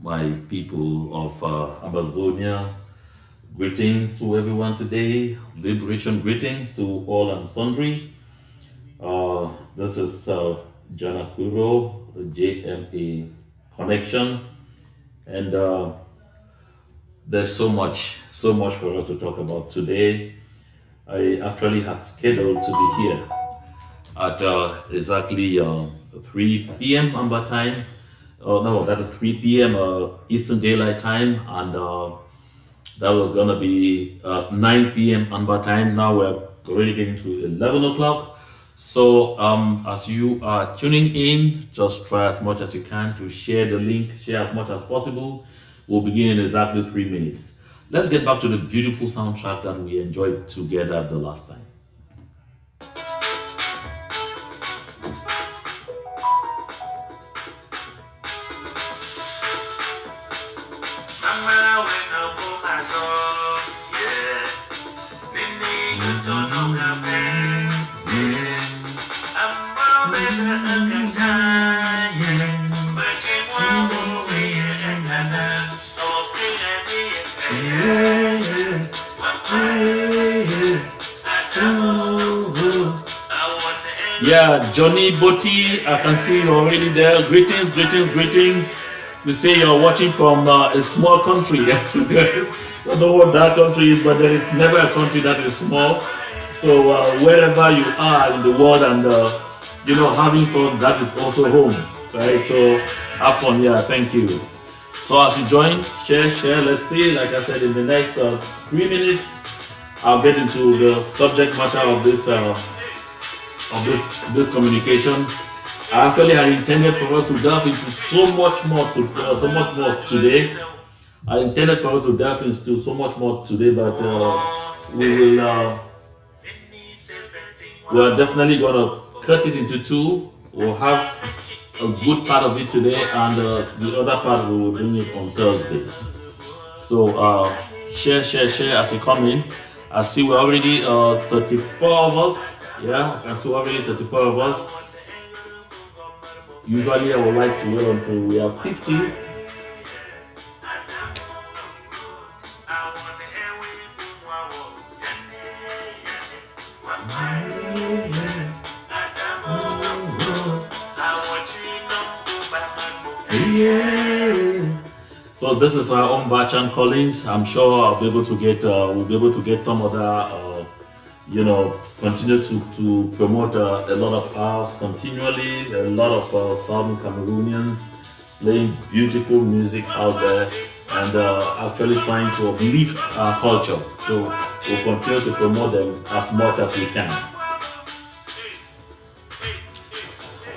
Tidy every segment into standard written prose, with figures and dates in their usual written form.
My people of Amazonia, greetings to everyone today. Liberation greetings to all and sundry. This is Janakuro, the JMA connection, and there's so much for us to talk about today. I actually had scheduled to be here at exactly 3 p.m. Amber time. Oh no, that is 3 p.m. Eastern Daylight Time, and that was gonna be 9 p.m. Amber time. Now we're already getting to 11 o'clock. So as you are tuning in, just try as much as you can to share the link, share as much as possible. We'll begin in exactly 3 minutes. Let's get back to the beautiful soundtrack that we enjoyed together the last time. Yeah, Johnny Botti, I can see you already there. Greetings, greetings, greetings. They say you're watching from a small country. I don't know what that country is, but there is never a country that is small. So wherever you are in the world and having fun, that is also home, right? So have fun, yeah, thank you. So as you join, share, let's see. Like I said, in the next 3 minutes, I'll get into the subject matter of this communication. I actually had intended for us to delve into so much more today. I intended for us to delve into so much more today, but we're definitely gonna cut it into two. We'll have a good part of it today, and the other part we will bring it on Thursday. So share as you come in. I see we're already 34 of us. Yeah, and so already 34 of us. Usually I would like to wait until we have 50. So this is our own Bachan Collins. I'm sure I'll be able to get we'll be able to get some other continue to promote a lot of ours continually, a lot of Southern Cameroonians playing beautiful music out there and actually trying to uplift our culture. So we'll continue to promote them as much as we can.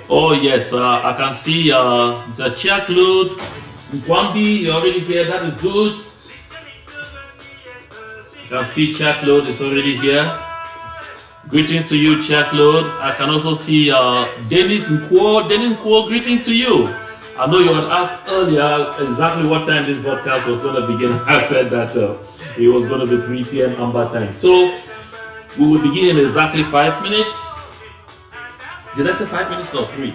Oh yes, I can see the Chiakloud, Kwambi, you're already here, that is good. You can see Chiakloud is already here. Greetings to you, Chiakloud. I can also see Dennis Nkwo. Dennis Nkwo, greetings to you. I know you had asked earlier exactly what time this broadcast was going to begin. I said that it was going to be 3 p.m. Amber time. So we will begin in exactly 5 minutes. Did I say 5 minutes? No, three.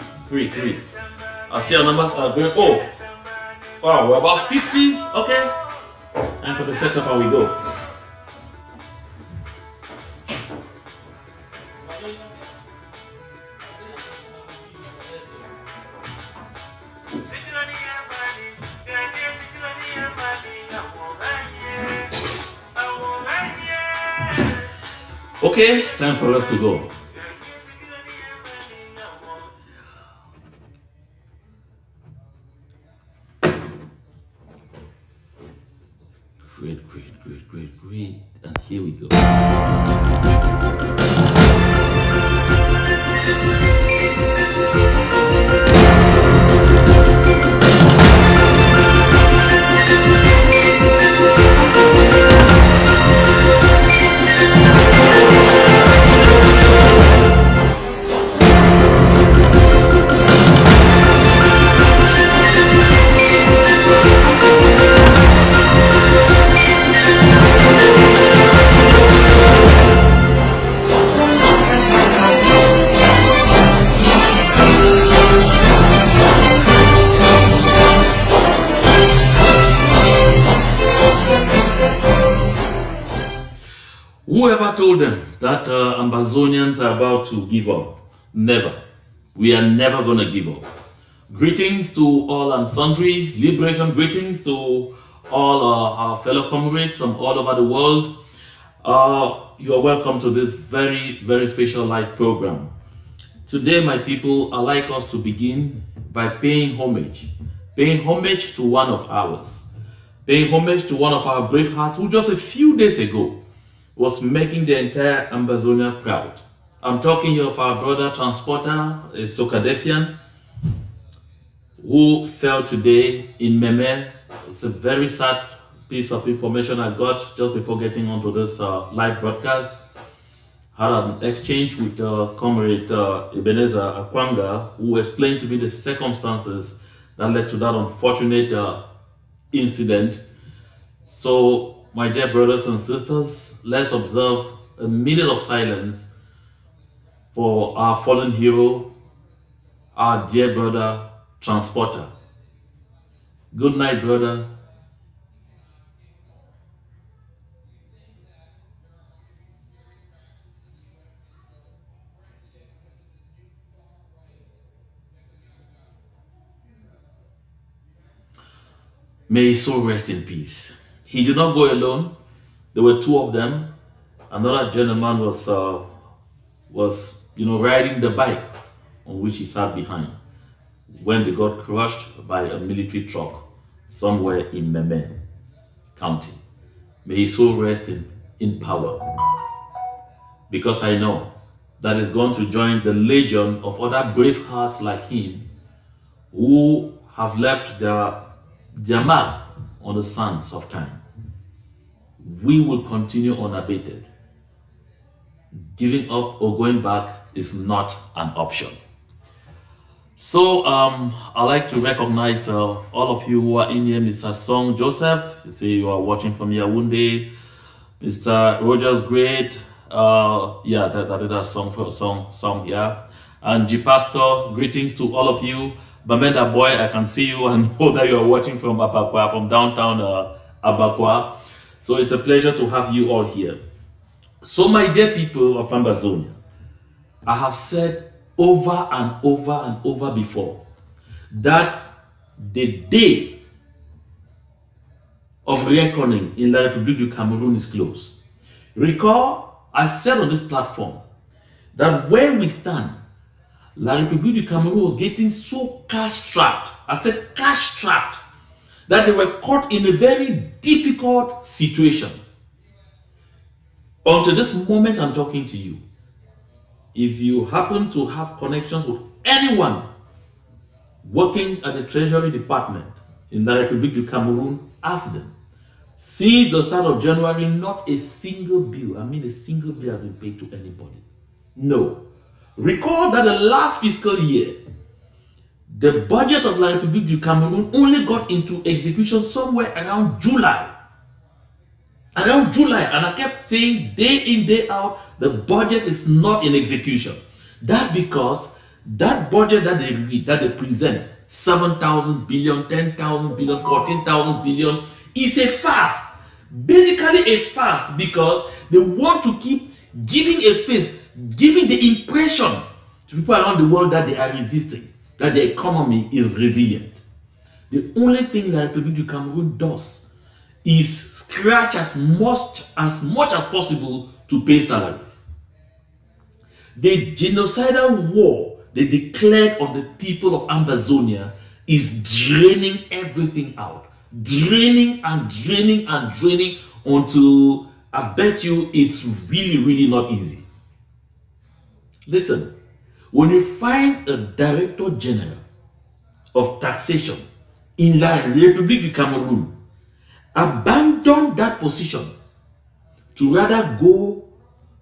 I see our numbers are going. Oh, wow, we're about 50. Okay. And for the setup, how we go. Okay, time for us to go. Great. And here we go. Whoever told them that Ambazonians are about to give up? Never. We are never going to give up. Greetings to all and sundry. Liberation greetings to all our fellow comrades from all over the world. You are welcome to this very, very special live program. Today, my people, I'd like us to begin by paying homage to one of ours, paying homage to one of our brave hearts who just a few days ago was making the entire Ambazonia proud. I'm talking here of our brother transporter, a Sokadefian, who fell today in Meme. It's a very sad piece of information I got just before getting onto this live broadcast. Had an exchange with comrade Ebenezer Akwanga, who explained to me the circumstances that led to that unfortunate incident. So, my dear brothers and sisters, let's observe a minute of silence for our fallen hero, our dear brother, Transporter. Good night, brother. May his soul rest in peace. He did not go alone. There were two of them. Another gentleman was riding the bike on which he sat behind when they got crushed by a military truck somewhere in Meme County. May his soul rest in power. Because I know that is going to join the legion of other brave hearts like him who have left their mark on the sands of time. We will continue unabated. Giving up or going back is not an option. So I'd like to recognize all of you who are in here. Mr. Song Joseph, you see you are watching from Yaoundé. Mr. Rogers Great, that is a song, yeah. And G Pastor, greetings to all of you. Bamenda Boy, I can see you and know that you are watching from Abakwa, from downtown Abakwa. So it's a pleasure to have you all here. So my dear people of Ambazonia, I have said over and over and over before that the day of reckoning in La République du Cameroon is close. Recall, I said on this platform that where we stand, La République du Cameroon was getting so cash-strapped, I said cash-strapped, that they were caught in a very difficult situation. Until this moment I'm talking to you, if you happen to have connections with anyone working at the Treasury Department in La République du Cameroon, ask them. Since the start of January, not a single bill has been paid to anybody. No. Recall that the last fiscal year, the budget of La République du Cameroon only got into execution somewhere around July. And I kept saying day in, day out, the budget is not in execution. That's because that budget that they read, that they present, 7,000 billion, 10,000 billion, 14,000 billion, is a farce. Basically a farce because they want to keep giving a face, giving the impression to people around the world that they are resisting, that the economy is resilient. The only thing that the République du Cameroon does is scratch as much as possible to pay salaries. The genocidal war they declared on the people of Ambazonia is draining everything out. Draining until I bet you it's really, really not easy. Listen, when you find a Director General of Taxation in La République du Cameroon, abandon that position to rather go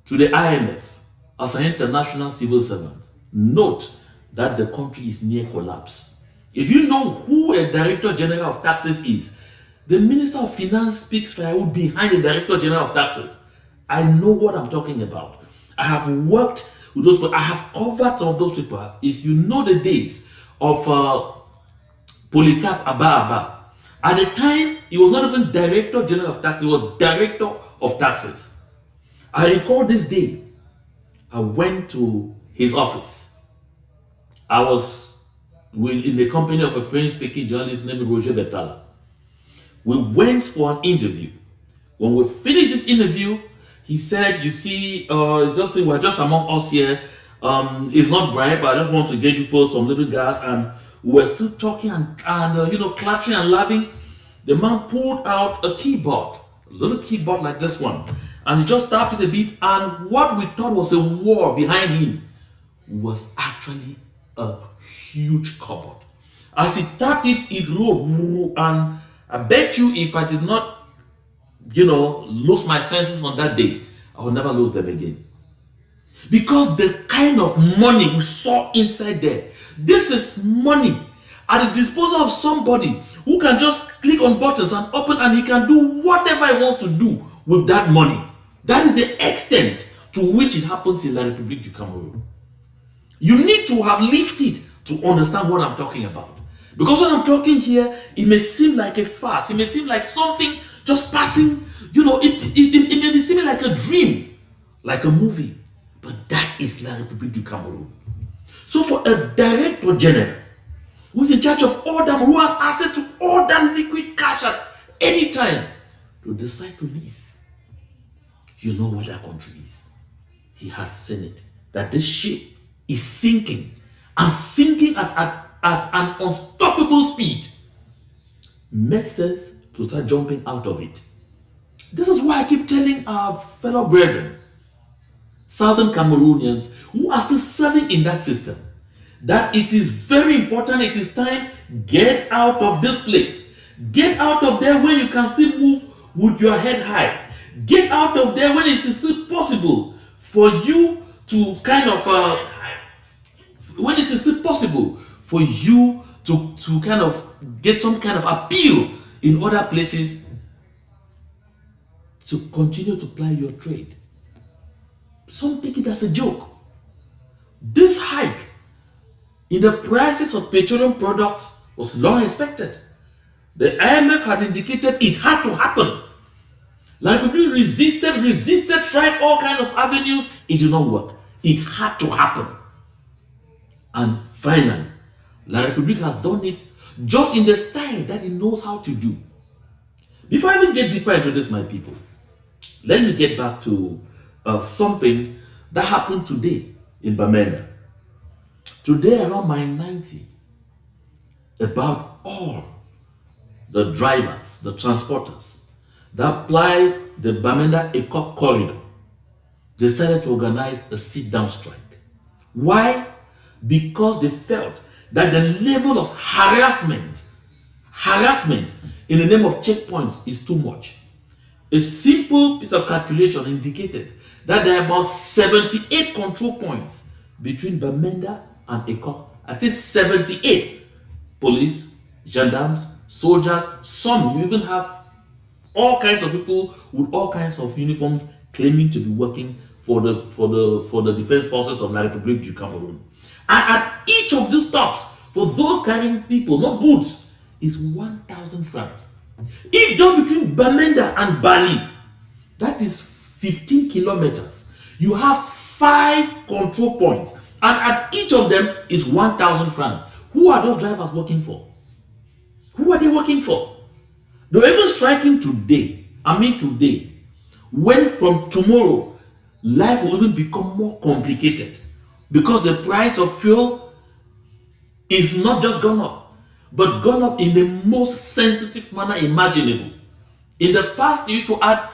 to the IMF as an international civil servant. Note that the country is near collapse. If you know who a Director General of Taxes is, the Minister of Finance speaks firewood behind the Director General of Taxes. I know what I'm talking about. I have worked with those people. I have covered some of those people. If you know the days of Polycarp Abba, at the time, he was not even Director General of Taxes, he was Director of Taxes. I recall this day, I went to his office. I was in the company of a French-speaking journalist named Roger Betala. We went for an interview. When we finished this interview, he said, "You see, we're just among us here. It's not bribe, but I just want to get you post some little gas." And we were still talking and clapping and laughing. The man pulled out a keyboard, a little keyboard like this one, and he just tapped it a bit. And what we thought was a wall behind him was actually a huge cupboard. As he tapped it, it rolled, and I bet you if I did not, lose my senses on that day, I will never lose them again. Because the kind of money we saw inside there, this is money at the disposal of somebody who can just click on buttons and open, and he can do whatever he wants to do with that money. That is the extent to which it happens in La République du Cameroun. You need to have lived it to understand what I'm talking about. Because when I'm talking here, it may seem like a farce. It may seem like something just passing, it may be seeming like a dream, like a movie. But that is La République du Cameroun. So for a director general who is in charge of all that, who has access to all that liquid cash at any time, to decide to leave, you know what that country is. He has seen it, that this ship is sinking, and sinking at an unstoppable speed. Makes sense to start jumping out of it. This is why I keep telling our fellow brethren, Southern Cameroonians who are still serving in that system, that it is very important. It is time, get out of this place. Get out of there when you can still move with your head high. Get out of there when it is still possible for you to when it is still possible for you to kind of get some kind of appeal in other places, to continue to ply your trade. Some take it as a joke. This hike in the prices of petroleum products was long expected. The IMF had indicated it had to happen. Like people resisted, tried all kinds of avenues. It did not work. It had to happen. And finally, La République has done it just in the style that it knows how to do. Before I even get deeper into this, my people, let me get back to something that happened today in Bamenda. Today around mile 90, about all the drivers, the transporters that ply the Bamenda-Ekok corridor decided to organize a sit-down strike. Why? Because they felt that the level of harassment in the name of checkpoints is too much. A simple piece of calculation indicated that there are about 78 control points between Bamenda and Ekok. I say 78. Police, gendarmes, soldiers, some even have all kinds of people with all kinds of uniforms claiming to be working for the defense forces of La République du Cameroun. And at each of these stops, for those carrying people, not goods, is 1,000 francs. If just between Bamenda and Bali, that is 15 kilometers, you have 5 control points, and at each of them is 1,000 francs. Who are those drivers working for? Who are they working for? They're even striking today. Today. When from tomorrow, life will even become more complicated, because the price of fuel is not just gone up, but gone up in the most sensitive manner imaginable. In the past, you used to add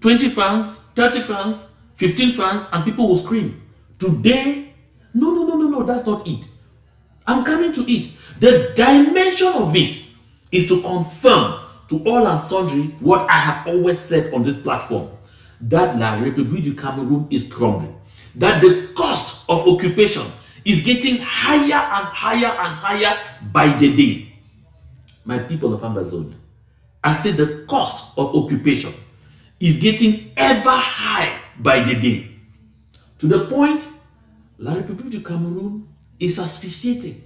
20 francs, 30 francs, 15 francs, and people will scream. Today, no, that's not it. I'm coming to it. The dimension of it is to confirm to all and sundry what I have always said on this platform, that La République du Cameroun is crumbling, that the cost of occupation is getting higher and higher and higher by the day. My people of Ambazonia, I say the cost of occupation is getting ever higher by the day, to the point La République du Cameroun is asphyxiating.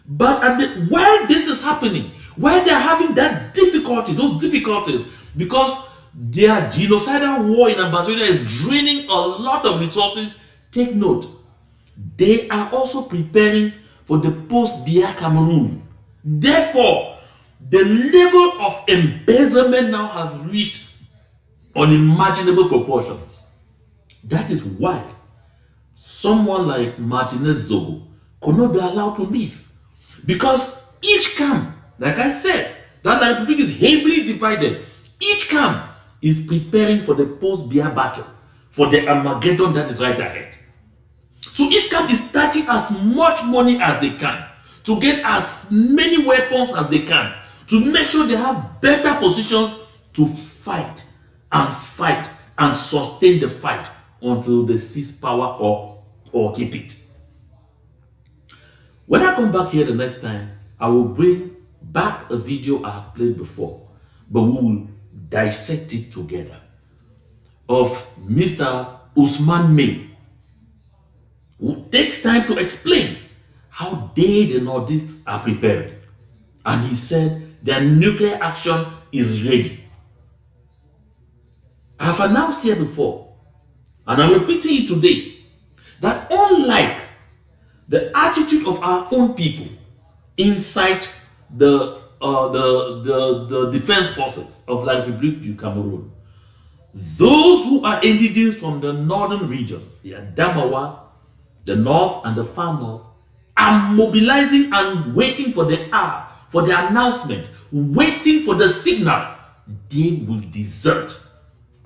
But while this is happening, while they're having those difficulties, because Their genocidal war in Ambazonia is draining a lot of resources. Take note, they are also preparing for the post-Biya Cameroon. Therefore, the level of embezzlement now has reached unimaginable proportions. That is why someone like Martinez Zogo could not be allowed to leave. Because each camp, like I said, that the Republic is heavily divided. Each camp is preparing for the post-Biya battle, for the Armageddon that is right ahead. So each camp is touching as much money as they can to get as many weapons as they can to make sure they have better positions to fight and sustain the fight until they seize power or keep it. When I come back here the next time, I will bring back a video I have played before, but we will dissect it together, of Mr. Usman May, who takes time to explain how they, the Nordists, are preparing. And he said their nuclear action is ready. I have announced here before, and I'm repeating it today, that unlike the attitude of our own people inside the defense forces of La République du Cameroun, those who are indigenous from the northern regions, the Adamawa, the north and the far north, are mobilizing and waiting for the hour, for the announcement, waiting for the signal. They will desert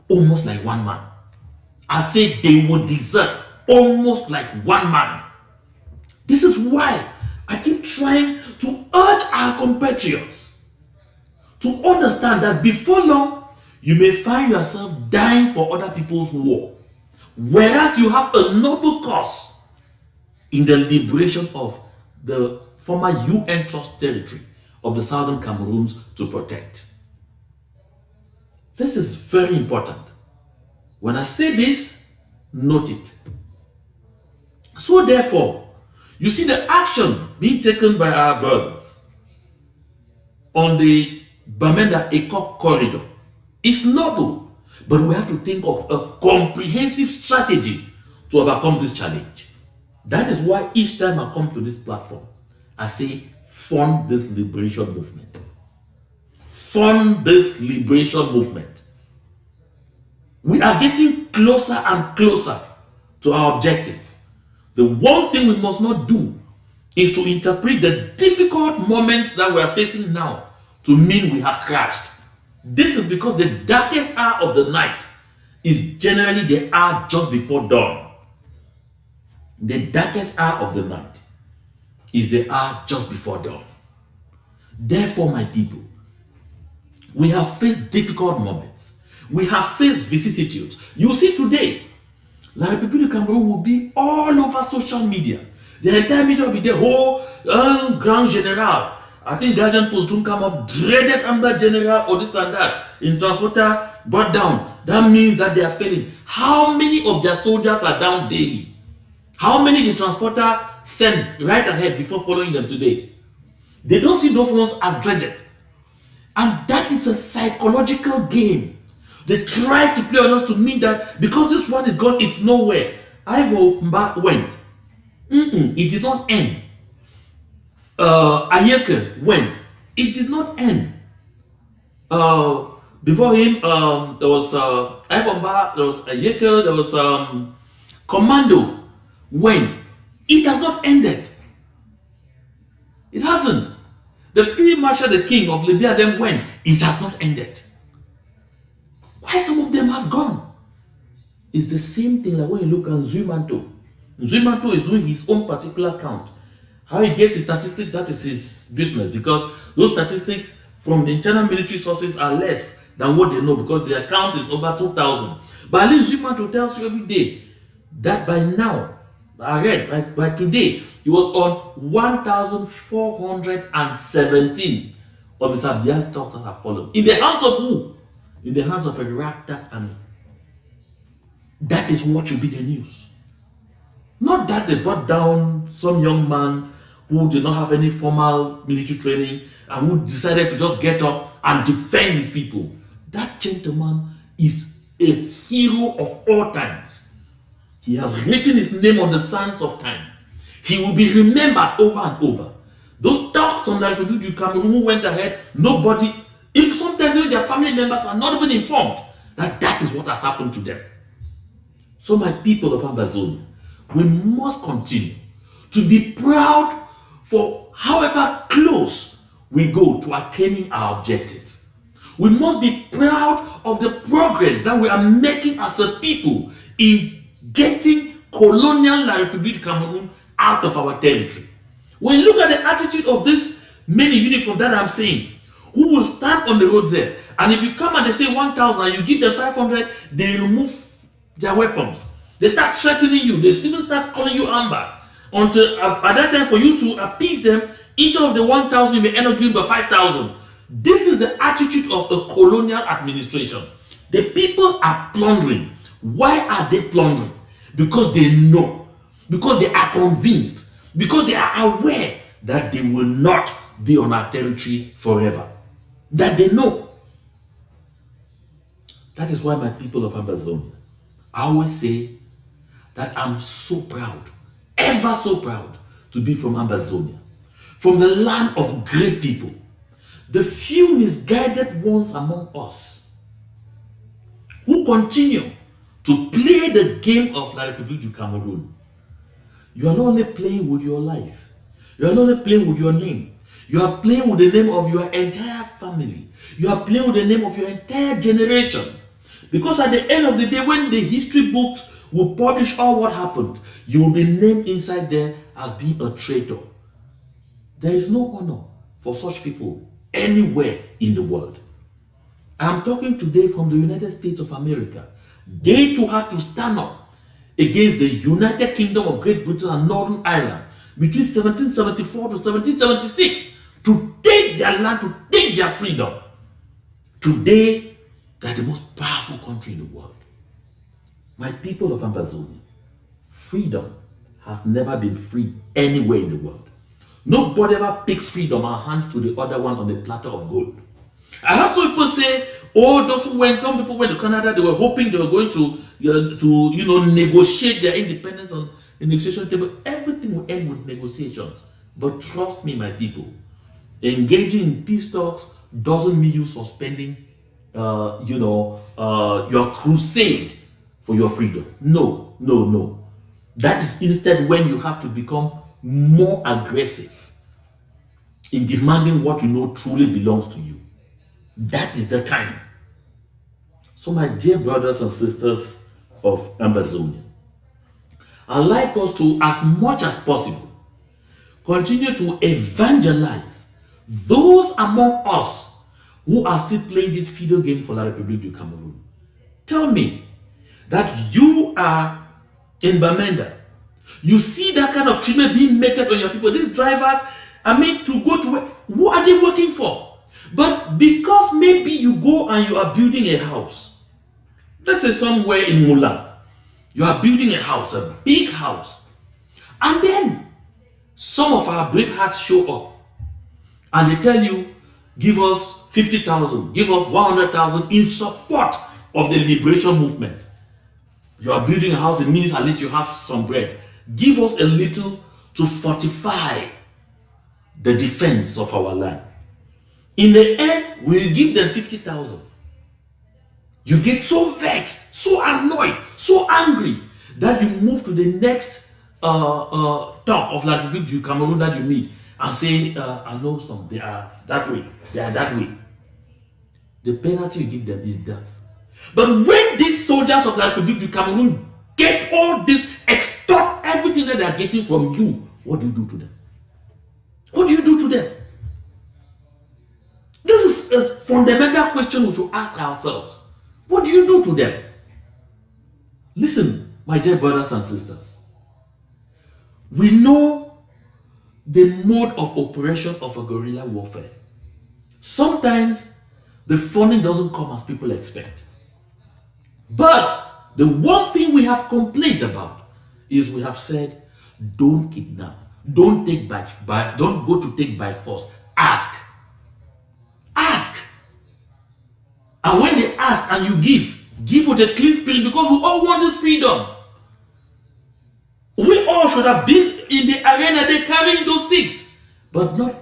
almost like one man. I say they will desert almost like one man. This is why I keep trying to urge our compatriots to understand that before long, you may find yourself dying for other people's war, whereas you have a noble cause in the liberation of the former UN Trust territory of the Southern Cameroons to protect. This is very important. When I say this, note it. So therefore, you see the action being taken by our brothers on the Bamenda-Ekok corridor is noble, but we have to think of a comprehensive strategy to overcome this challenge. That is why each time I come to this platform, I say, fund this liberation movement. Fund this liberation movement. We are getting closer and closer to our objective. The one thing we must not do is to interpret the difficult moments that we are facing now to mean we have crashed. This is because the darkest hour of the night is generally the hour just before dawn. The darkest hour of the night is the hour just before dawn. Therefore, my people, we have faced difficult moments. We have faced vicissitudes. You see today, La République du Cameroun will be all over social media. The entire media will be the whole Grand General. I think Guardian Post don't come up, dreaded under General or this and that. In transporter, brought down. That means that they are failing. How many of their soldiers are down daily? How many the transporter send right ahead before following them today? They don't see those ones as dreaded. And that is a psychological game. They try to play on us to mean that because this one is gone, it's nowhere. Ivo Mba went. It did not end. Ayeke went. It did not end. Before him, there was Ivo Mba, there was Ayeke, there was Commando went. It has not ended. It hasn't. The Field Marshal, the King of Libya, then went. It has not ended. Quite some of them have gone. It's the same thing like when you look at Zuimanto. Zuimanto is doing his own particular count. How he gets his statistics, that is his business, because those statistics from the internal military sources are less than what they know because their count is over 2,000. But at least Zuimanto tells you every day that by now, I read, by today, he was on 1,417 of his Abiya's stocks that have fallen. In the hands of who? In the hands of a ragtag army. That is what should be the news. Not that they brought down some young man who did not have any formal military training and who decided to just get up and defend his people. That gentleman is a hero of all times. He has written his name on the sands of time. He will be remembered over and over. Those talks on the Republic du Cameroon went ahead, nobody, if sometimes even their family members are not even informed that is what has happened to them. So my people of Amazonia, we must continue to be proud for however close we go to attaining our objective. We must be proud of the progress that we are making as a people in getting colonial La République du Cameroun out of our territory. When you look at the attitude of this many uniforms that I'm saying, who will stand on the road there, and if you come and they say 1,000 and you give them 500, they remove their weapons. They start threatening you. They even start calling you amber. Until at that time, for you to appease them, each of the 1,000 you may end up giving the 5,000. This is the attitude of a colonial administration. The people are plundering. Why are they plundering? Because they know, because they are convinced, because they are aware that they will not be on our territory forever. That they know. That is why my people of Amazonia, I always say that I'm so proud, ever so proud, to be from Amazonia, from the land of great people, the few misguided ones among us who continue to play the game of La République du Cameroun. You are not only playing with your life, you are not only playing with your name, you are playing with the name of your entire family, you are playing with the name of your entire generation. Because at the end of the day, when the history books will publish all what happened, you will be named inside there as being a traitor. There is no honor for such people anywhere in the world. I'm talking today from the United States of America. They too had to stand up against the United Kingdom of Great Britain and Northern Ireland between 1774 to 1776 to take their land, to take their freedom. Today, they are the most powerful country in the world. My people of Amazonia, freedom has never been free anywhere in the world. Nobody ever picks freedom and hands to the other one on a platter of gold. I heard some people say, oh, some people went to Canada, they were hoping they were going to negotiate their independence on the negotiation table. Everything will end with negotiations. But trust me, my people, engaging in peace talks doesn't mean you suspending your crusade for your freedom. No. That is instead when you have to become more aggressive in demanding what you know truly belongs to you. That is the time. So my dear brothers and sisters of Amazonia, I'd like us to, as much as possible, continue to evangelize those among us who are still playing this video game for La République du Cameroun. Tell me that you are in Bamenda. You see that kind of treatment being meted on your people. These drivers are meant to go to work. Who are they working for? But because maybe you go and you are building a house, let's say somewhere in Mulan, you are building a house, a big house, and then some of our brave hearts show up and they tell you, give us 50,000, give us 100,000 in support of the liberation movement. You are building a house, it means at least you have some bread. Give us a little to fortify the defense of our land. In the end, we'll give them 50,000. You get so vexed, so annoyed, so angry that you move to the next talk of La République du Cameroun that you meet and say, I know some, they are that way, they are that way. The penalty you give them is death. But when these soldiers of La République du Cameroun get all this, extort everything that they are getting from you, what do you do to them? What do you do to them? This is a fundamental question we should ask ourselves. What do you do to them? Listen, my dear brothers and sisters. We know the mode of operation of a guerrilla warfare. Sometimes the funding doesn't come as people expect. But the one thing we have complained about is we have said, don't kidnap, don't take don't go to take by force. Ask. And when they ask and you give, Give with a clean spirit, because we all want this freedom. We all should have been in the arena there carrying those sticks, but not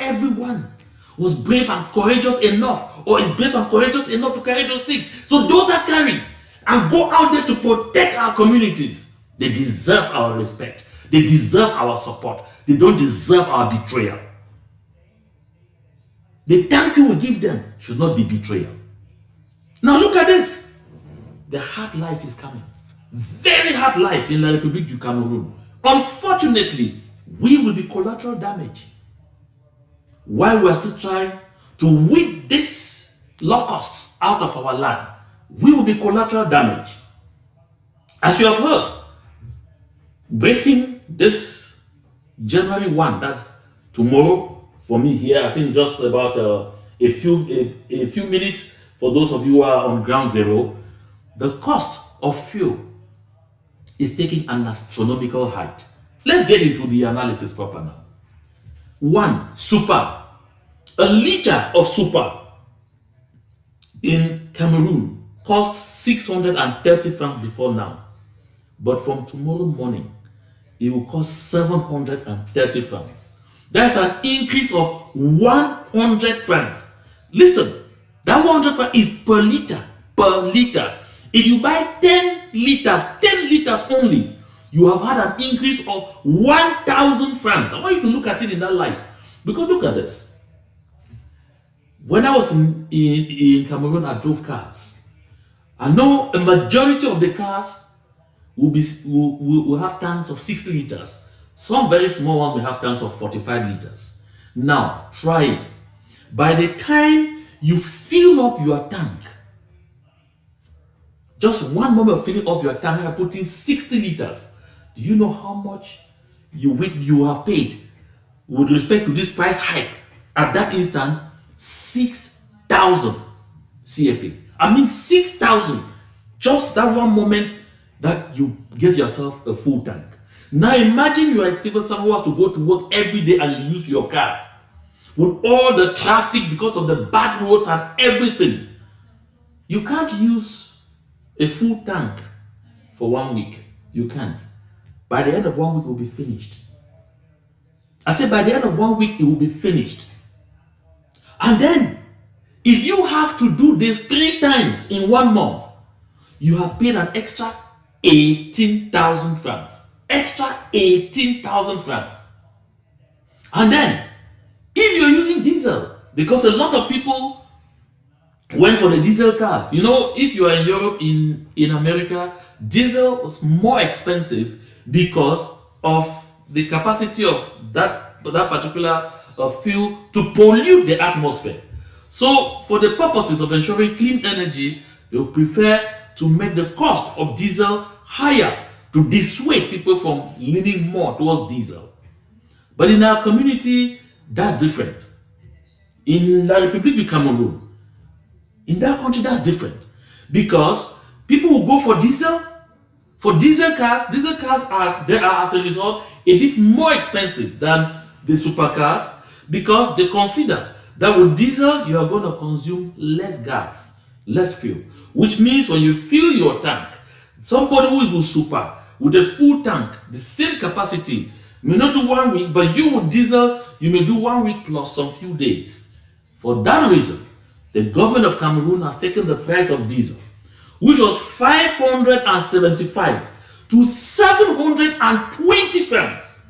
everyone was brave and courageous enough, or is brave and courageous enough to carry those sticks. So those that carry and go out there to protect our communities, they deserve our respect. They deserve our support. They don't deserve our betrayal. The thank you we give them should not be betrayal. Now look at this. The hard life is coming. Very hard life in La République du Cameroun. Unfortunately, we will be collateral damage. While we are still trying to weed these locusts out of our land, we will be collateral damage. As you have heard, breaking this January 1, that's tomorrow for me here, I think just about a few minutes for those of you who are on ground zero, the cost of fuel is taking an astronomical height. Let's get into the analysis proper now. One, super. A liter of super in Cameroon cost 630 francs before now. But from tomorrow morning, it will cost 730 francs. That's an increase of 100 francs. Listen, that 100 francs is per liter. Per liter. If you buy 10 liters only, you have had an increase of 1,000 francs. I want you to look at it in that light. Because look at this. When I was in Cameroon, I drove cars. I know a majority of the cars will have tanks of 60 liters. Some very small ones may have tanks of 45 liters. Now, try it. By the time you fill up your tank, just one moment of filling up your tank, you are putting 60 liters. Do you know how much you have paid with respect to this price hike? At that instant, 6,000 CFA. I mean 6,000. Just that one moment that you gave yourself a full tank. Now imagine you are a civil servant who has to go to work every day and you use your car. With all the traffic because of the bad roads and everything. You can't use a full tank for 1 week. You can't. By the end of 1 week, it will be finished. I said by the end of 1 week, it will be finished. And then, if you have to do this 3 times in 1 month, you have paid an extra 18,000 francs. Extra 18,000 francs. And then, if you're using diesel, because a lot of people went for the diesel cars. You know, if you are in Europe, in America, diesel was more expensive because of the capacity of that particular fuel to pollute the atmosphere. So, for the purposes of ensuring clean energy, they will prefer to make the cost of diesel higher to dissuade people from leaning more towards diesel. But in our community, that's different. In La République du Cameroun, in that country, that's different. Because people will go for diesel. For diesel cars are as a result a bit more expensive than the supercars, because they consider that with diesel you are going to consume less gas, less fuel. Which means when you fill your tank, somebody who is with super, with a full tank, the same capacity, may not do 1 week, but you with diesel, you may do 1 week plus some few days. For that reason, the government of Cameroon has taken the price of diesel, which was 575 to 720 francs.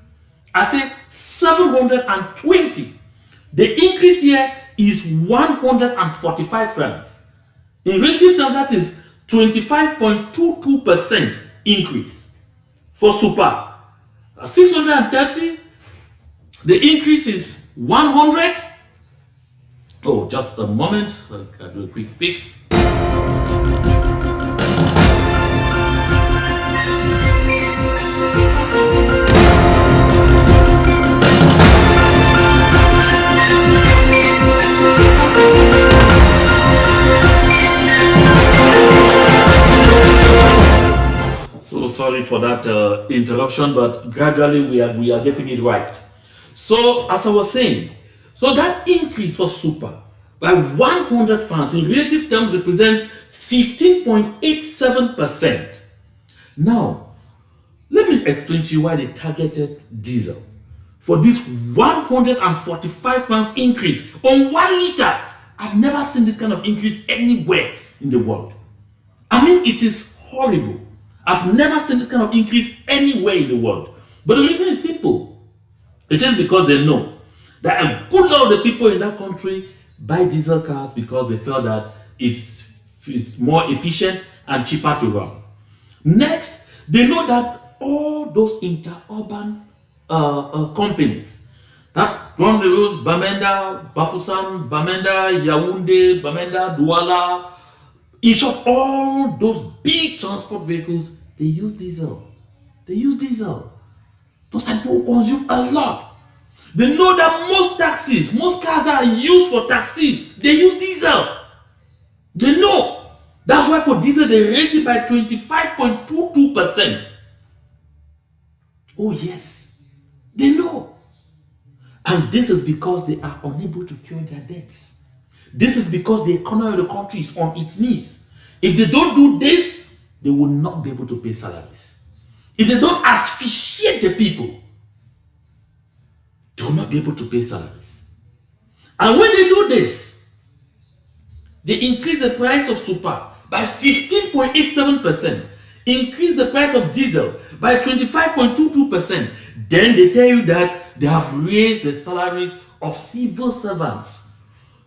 I said 720. The increase here is 145 francs. In relative terms, that is 25.22% increase. For super, 630, the increase is 100. Oh, just a moment. I'll do a quick fix. So sorry for that interruption, but gradually we are getting it right. So as I was saying, so that increase for super by 100 francs in relative terms represents 15.87%. Now, let me explain to you why they targeted diesel for this 145 francs increase on 1 liter. I've never seen this kind of increase anywhere in the world. I mean, it is horrible. I've never seen this kind of increase anywhere in the world. But the reason is simple. It is because they know that a good lot of the people in that country buy diesel cars because they feel that it's more efficient and cheaper to run. Next, they know that all those interurban companies that run the roads, Bamenda, Bafoussam, Bamenda, Yaoundé, Bamenda, Douala, in short, all those big transport vehicles, they use diesel. They use diesel. Those people consume a lot. They know that most taxis, most cars that are used for taxi, they use diesel. They know. That's why for diesel, they raise it by 25.22%. Oh yes, they know. And this is because they are unable to cure their debts. This is because the economy of the country is on its knees. If they don't do this, they will not be able to pay salaries. If they don't asphyxiate the people, they will not be able to pay salaries. And when they do this, they increase the price of super by 15.87%, increase the price of diesel by 25.22%. Then they tell you that they have raised the salaries of civil servants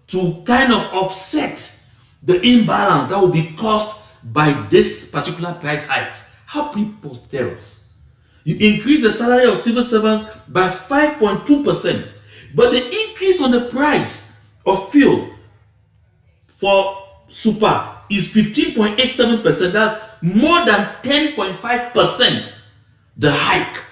to kind of offset the imbalance that will be caused by this particular price hikes. How preposterous. You increase the salary of civil servants by 5.2%, but the increase on the price of fuel for super is 15.87%. That's more than 10.5% the hike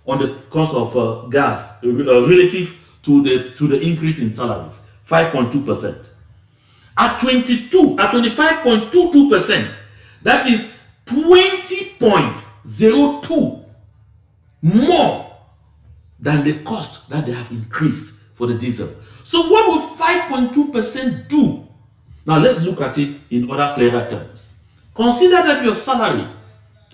on the cost of gas relative to the increase in salaries. 5.2%. At 25.22%, that is 20.02 more than the cost that they have increased for the diesel. So what will 5.2% do? Now let's look at it in other clearer terms. Consider that your salary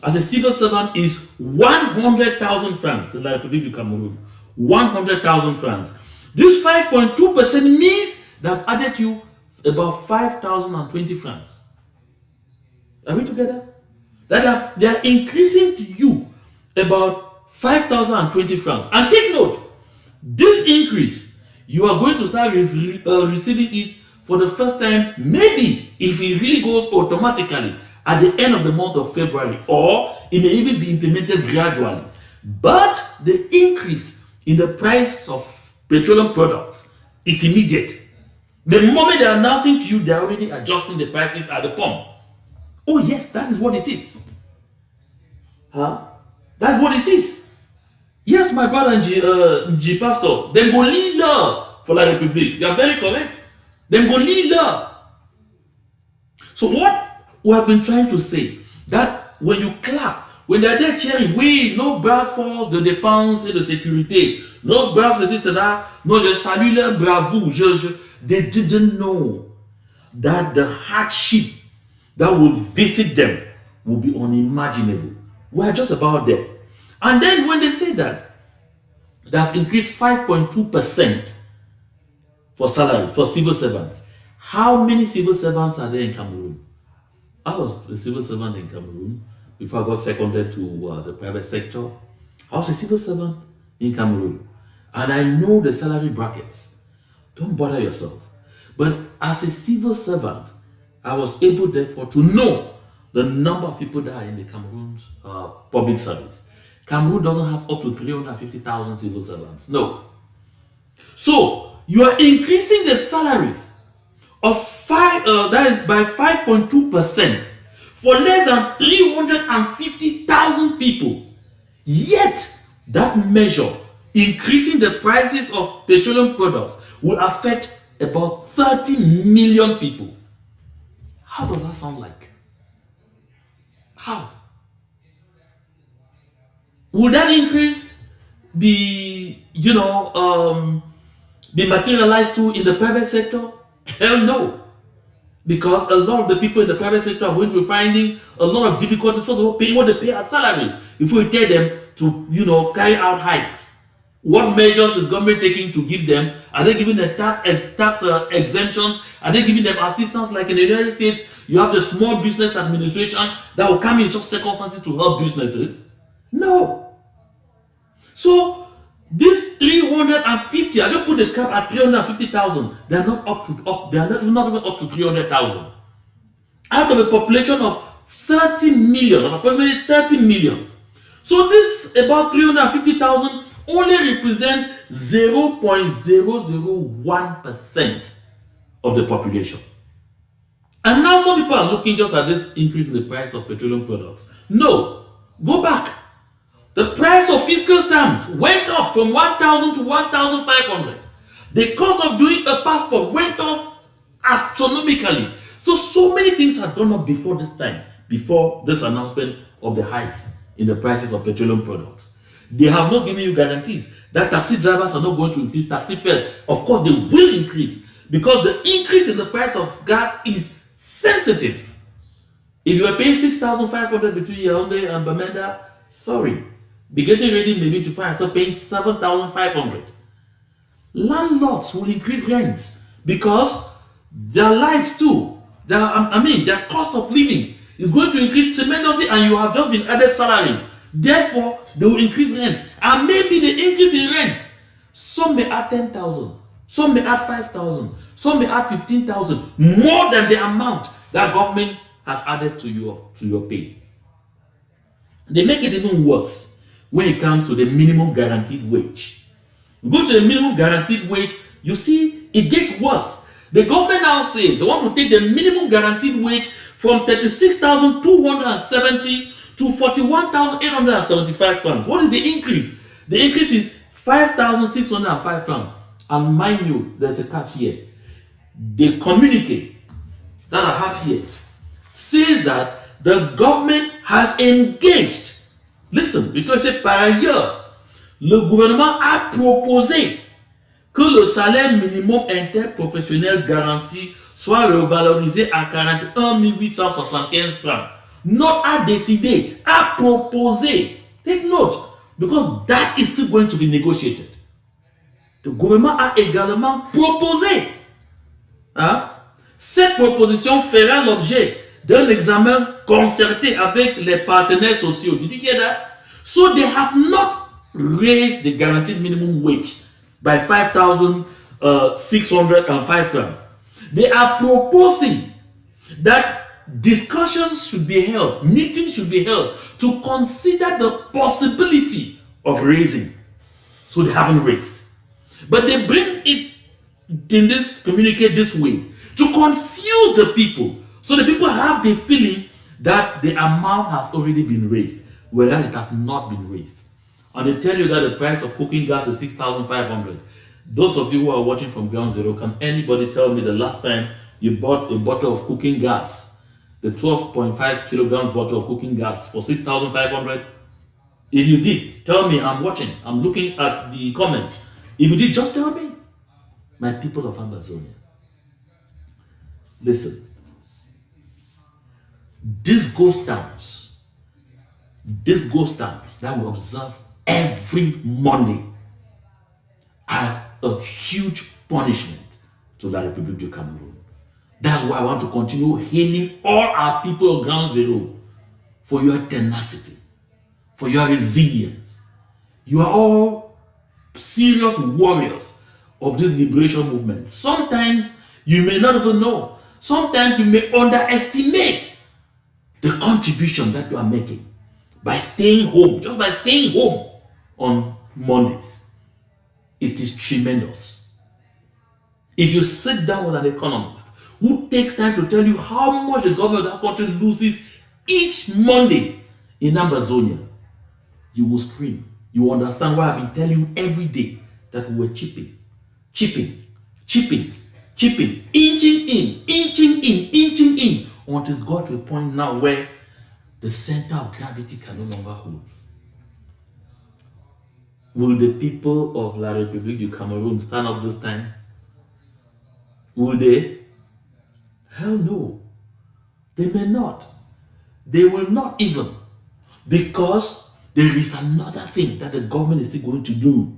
as a civil servant is 100,000 francs in the Republic of Cameroon. 100,000 francs. This 5.2% means they've added you about 5,020 francs. Are we together? That they are increasing to you about 5,020 francs. And take note, this increase, you are going to start receiving it for the first time, maybe if it really goes automatically at the end of the month of February, or it may even be implemented gradually. But the increase in the price of petroleum products is immediate. The moment they are announcing to you, they are already adjusting the prices at the pump. Oh yes, that is what it is. That's what it is. Yes, my brother and G Pastor, then go leader for La République. You are very correct. Then go leader. So what we have been trying to say, that when you clap, when they're there cheering, oui, nos braves forces de défense et de sécurité, nos braves ceci, cela, non, je salue leur bravoure, they didn't know that the hardship that will visit them will be unimaginable. We are just about there. And then when they say that, they have increased 5.2% for salaries, for civil servants. How many civil servants are there in Cameroon? I was a civil servant in Cameroon before I got seconded to the private sector. I was a civil servant in Cameroon. And I know the salary brackets. Don't bother yourself. But as a civil servant, I was able, therefore, to know the number of people that are in the Cameroon's public service. Cameroon doesn't have up to 350,000 civil servants. No. So, you are increasing the salaries of that is by 5.2% for less than 350,000 people. Yet, that measure, increasing the prices of petroleum products, will affect about 30 million people. How does that sound like? How? Would that increase be materialized too in the private sector? Hell no. Because a lot of the people in the private sector are going to be finding a lot of difficulties, first of all, paying what they pay as salaries. If we tell them to, carry out hikes, what measures is government taking to give them? Are they giving them tax exemptions? Are they giving them assistance? Like in the United States, you have the Small Business Administration that will come in such circumstances to help businesses? No. So these 350, I just put the cap at 350,000. They are not they are not even up to 300,000. Out of a population of 30 million, of approximately 30 million. So this about 350,000 only represent 0.001% of the population. And now some people are looking just at this increase in the price of petroleum products. No, go back. The price of fiscal stamps went up from 1,000 to 1,500. The cost of doing a passport went up astronomically. So many things had gone up before this time, before this announcement of the hikes in the prices of petroleum products. They have not given you guarantees that taxi drivers are not going to increase taxi fares. Of course, they will increase because the increase in the price of gas is sensitive. If you are paying 6,500 between Yaoundé and Bamenda, sorry, be getting ready maybe to find yourself paying 7,500. Landlords will increase rents because their lives too, their cost of living is going to increase tremendously, and you have just been added salaries. Therefore, they will increase rents. And maybe the increase in rents, some may add 10,000, some may add 5,000, some may add 15,000, more than the amount that government has added to your pay. They make it even worse when it comes to the minimum guaranteed wage. You go to the minimum guaranteed wage, you see it gets worse. The government now says they want to take the minimum guaranteed wage from 36,270 to 41,875 francs. What is the increase? The increase is 5,605 francs. And mind you, there's a catch here. The communique that I have here says that the government has engaged. Listen, because c'est par ailleurs, le gouvernement a proposé que le salaire minimum interprofessionnel garanti soit revalorisé à 41 875 francs. Not a décidé, a proposé. Take note, because that is still going to be negotiated. Le gouvernement a également proposé. Cette proposition fera l'objet d'un examen concerté avec les partenaires sociaux. Did you hear that? So they have not raised the guaranteed minimum wage by 5,605 francs. They are proposing that discussions should be held, meetings should be held to consider the possibility of raising. So they haven't raised. But they bring it in this communique this way to confuse the people. So the people have the feeling that the amount has already been raised, whereas it has not been raised. And they tell you that the price of cooking gas is 6,500. Those of you who are watching from Ground Zero, can anybody tell me the last time you bought a bottle of cooking gas, the 12.5 kilograms bottle of cooking gas for 6,500? If you did, tell me. I'm watching. I'm looking at the comments. If you did, just tell me. My people of Amazonia, listen. These ghost towns that we observe every Monday are a huge punishment to La République du Cameroon. That's why I want to continue hailing all our people of Ground Zero for your tenacity, for your resilience. You are all serious warriors of this liberation movement. Sometimes you may not even know. Sometimes you may underestimate the contribution that you are making by staying home, just by staying home on Mondays. It is tremendous. If you sit down with an economist who takes time to tell you how much the government of that country loses each Monday in Amazonia, you will scream. You will understand why I've been telling you every day that we were chipping, inching in, until it's got to a point now where the center of gravity can no longer hold. Will the people of La République du Cameroun stand up this time? Will they? Hell no. They may not. They will not even. Because there is another thing that the government is still going to do.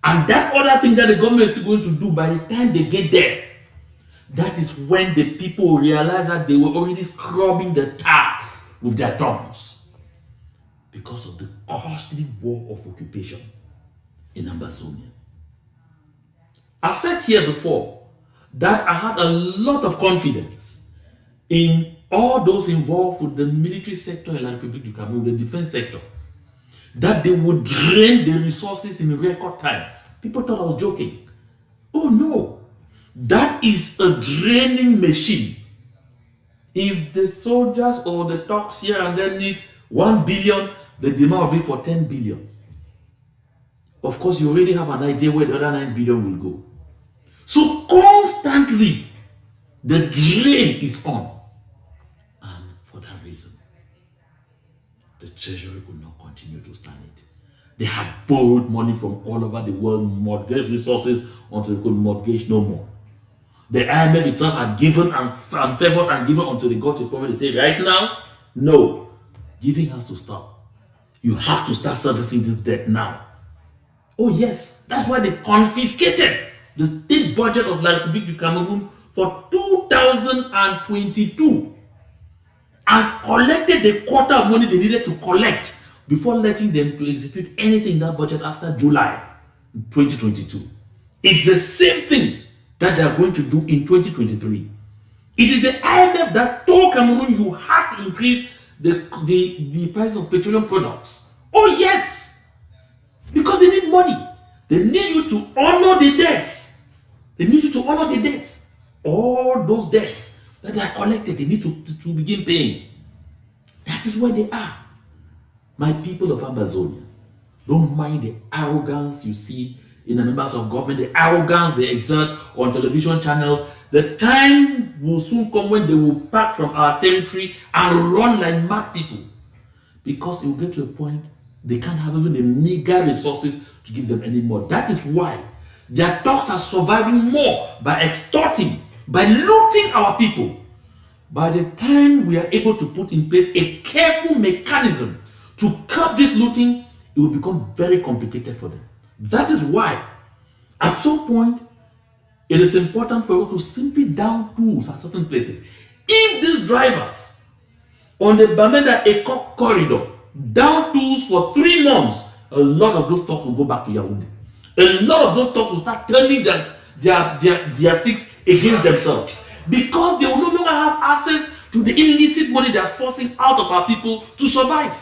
And that other thing that the government is still going to do, by the time they get there, that is when the people realize that they were already scrubbing the tar with their tongues because of the costly war of occupation in Amazonia. I said here before that I had a lot of confidence in all those involved with the military sector in La République du Cameroun, the defense sector, that they would drain the resources in record time. People thought I was joking. Oh no, that is a draining machine. If the soldiers or the talks here and there need 1 billion, the demand will be for 10 billion. Of course, you already have an idea where the other 9 billion will go. So constantly, the drain is on. And for that reason, the treasury could not continue to stand it. They have borrowed money from all over the world, mortgage resources until they could mortgage no more. The IMF itself had given and favored and given until they got to a point where they say, right now, no, giving has to stop. You have to start servicing this debt now. Oh yes, that's why they confiscated the state budget of La République du Cameroun for 2022 and collected the quota of money they needed to collect before letting them to execute anything in that budget after July 2022. It's the same thing that they are going to do in 2023. It is the IMF that told Cameroon you have to increase the price of petroleum products. Oh yes, because they need money. They need you to honor the debts. They need you to honor the debts. All those debts that they are collected, they need to begin paying. That is where they are. My people of Amazonia, don't mind the arrogance you see in the members of government, the arrogance they exert on television channels. The time will soon come when they will pack from our territory and run like mad people, because it will get to a point they can't have even the meager resources to give them anymore. That is why their talks are surviving more by extorting, by looting our people. By the time we are able to put in place a careful mechanism to curb this looting, it will become very complicated for them. That is why, at some point, it is important for us to simply down tools at certain places. If these drivers on the Bamenda-Ekok corridor down tools for 3 months, a lot of those stocks will go back to Yaoundé. A lot of those stocks will start turning their sticks against themselves, because they will no longer have access to the illicit money they are forcing out of our people to survive.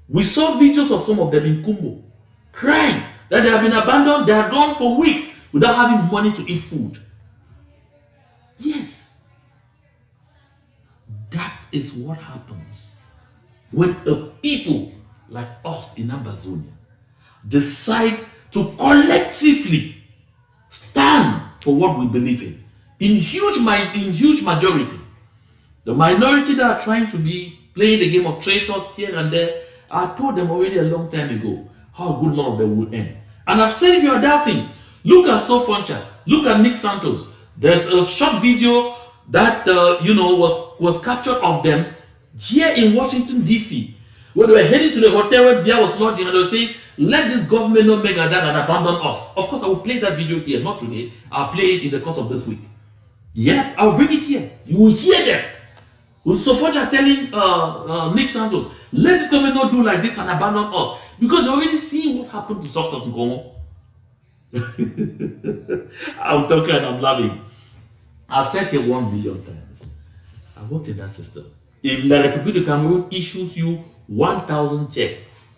We saw videos of some of them in Kumbo crying that they have been abandoned, they are gone for weeks without having money to eat food. Yes, that is what happens when a people like us in Amazonia decide to collectively stand for what we believe in huge majority. The minority that are trying to be playing the game of traitors here and there, I told them already a long time ago how good none of them will end. And I've said, if you are doubting, look at Sofoncha, look at Nick Santos. There's a short video that was captured of them here in Washington DC, when they were heading to the hotel where Bia was lodging, and they were saying, let this government not make like that and abandon us. Of course, I will play that video here, not today. I'll play it in the course of this week. Yeah, I'll bring it here. You will hear them. With Sofoncha telling Nick Santos, let this government not do like this and abandon us, because they already see what happened to Success in Congo. I'm talking and I'm laughing. I've said here 1 billion times. I worked in that system. If La République du Cameroun issues you 1,000 checks,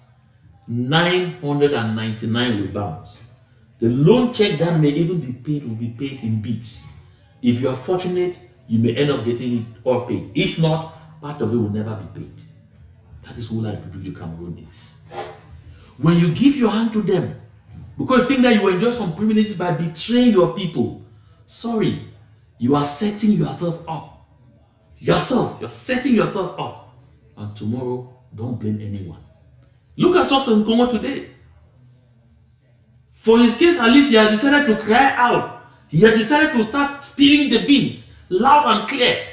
999 will bounce. The loan check that may even be paid will be paid in bits. If you are fortunate, you may end up getting it all paid. If not, part of it will never be paid. That is who La République du Cameroun is. When you give your hand to them, because you think that you will enjoy some privileges by betraying your people, sorry, you are setting yourself up. You're setting yourself up. And tomorrow, don't blame anyone. Look at Success in Congo today. For his case, at least he has decided to cry out. He has decided to start spilling the beans loud and clear.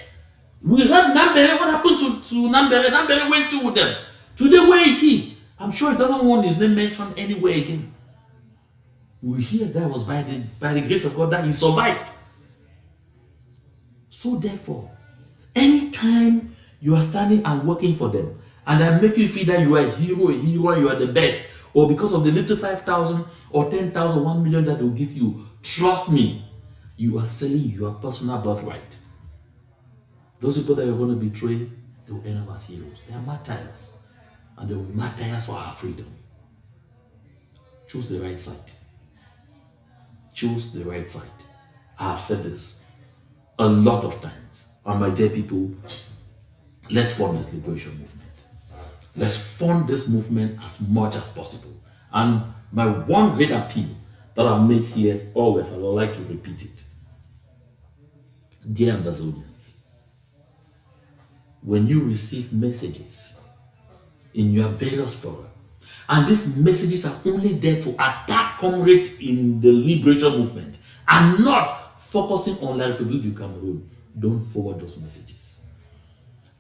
We heard Nambere. What happened to Nambere? Nambere went through with them. Today, where is he? I'm sure he doesn't want his name mentioned anywhere again. We hear that was by the grace of God that he survived. So therefore, anytime you are standing and working for them, and I make you feel that you are a hero, you are the best, or because of the little 5,000 or 10,000, 1 million that they will give you, trust me, you are selling your personal birthright. Those people that you're going to betray, they will end up as heroes. They are martyrs, and they will be martyrs for our freedom. Choose the right side. Choose the right side. I have said this a lot of times. And my dear people, let's fund this liberation movement. Let's fund this movement as much as possible. And my one great appeal that I've made here always, and I would like to repeat it. Dear Amazonians, when you receive messages in your various forums, and these messages are only there to attack comrades in the liberation movement and not focusing on La République du Cameroon, don't forward those messages.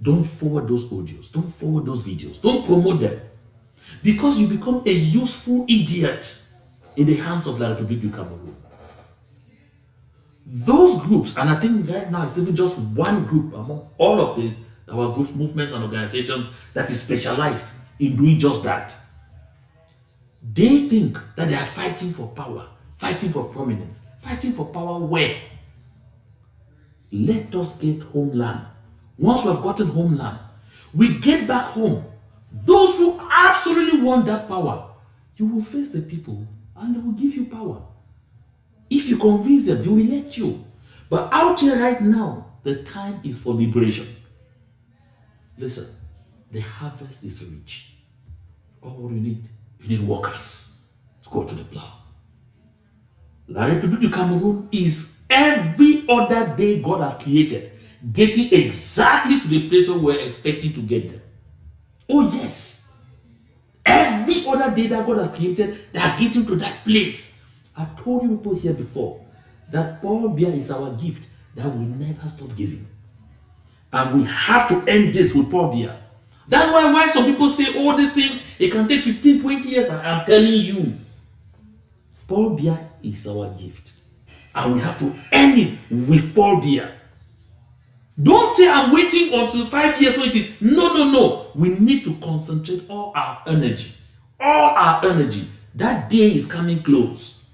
Don't forward those audios. Don't forward those videos. Don't promote them. Because you become a useful idiot in the hands of La République du Cameroon. Those groups, and I think right now it's even just one group among all of our groups, movements, and organizations that is specialized in doing just that. They think that they are fighting for power, fighting for prominence, fighting for power where? Let us get homeland. Once we have gotten homeland, we get back home. Those who absolutely want that power, you will face the people and they will give you power. If you convince them, they will elect you. But out here right now, the time is for liberation. Listen, the harvest is rich. All you need workers to go to the plow. La République du Cameroon is every other day God has created, getting exactly to the place where we're expecting to get them. Oh yes. Every other day that God has created, they are getting to that place. I told you people here before that Paul Biya is our gift that we never stop giving. And we have to end this with Paul Biya. That's why some people say, oh, this thing, it can take 15, 20 years. I'm telling you, Paul Biya is our gift. And we have to end it with Paul Biya. Don't say I'm waiting until 5 years when it is. No. We need to concentrate all our energy. All our energy. That day is coming close.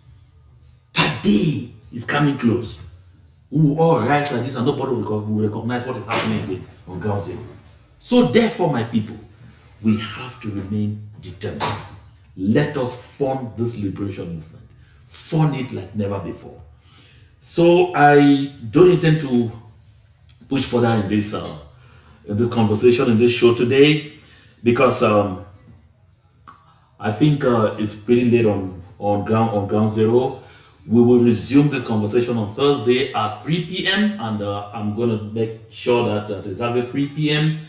That day is coming close. We will all rise like this and nobody will recognize what is happening again on ground zero. So therefore, my people, we have to remain determined. Let us fund this liberation movement. Fund it like never before. So I don't intend to push further in this conversation, in this show today, because I think it's pretty late on ground zero. We will resume this conversation on Thursday at 3 p.m. and I'm going to make sure that at exactly 3 p.m.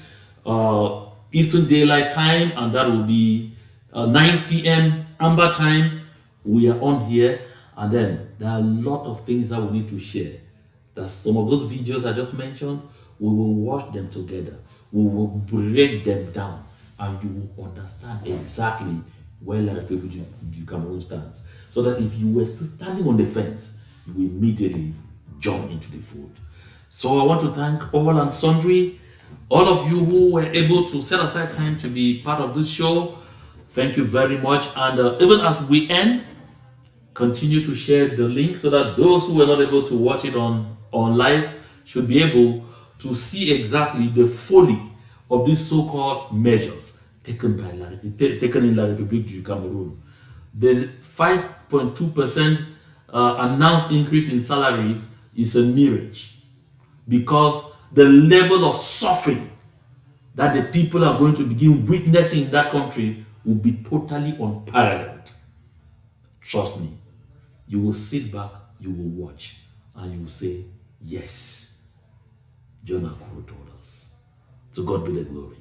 Eastern Daylight Time, and that will be 9 p.m. Amber Time. We are on here, and then there are a lot of things that we need to share. That some of those videos I just mentioned, we will watch them together. We will break them down, and you will understand exactly where La République du Cameroon stands. So that if you were still standing on the fence, you will immediately jump into the fold. So I want to thank all and sundry, all of you who were able to set aside time to be part of this show. Thank you very much. And even as we end, continue to share the link so that those who were not able to watch it on live should be able to see exactly the folly of these so-called measures taken in La République du Cameroun. The 5.2% announced increase in salaries is a mirage, because the level of suffering that the people are going to begin witnessing in that country will be totally unparalleled. Trust me, you will sit back, you will watch, and you will say, yes, John Akuro told us. To God be the glory.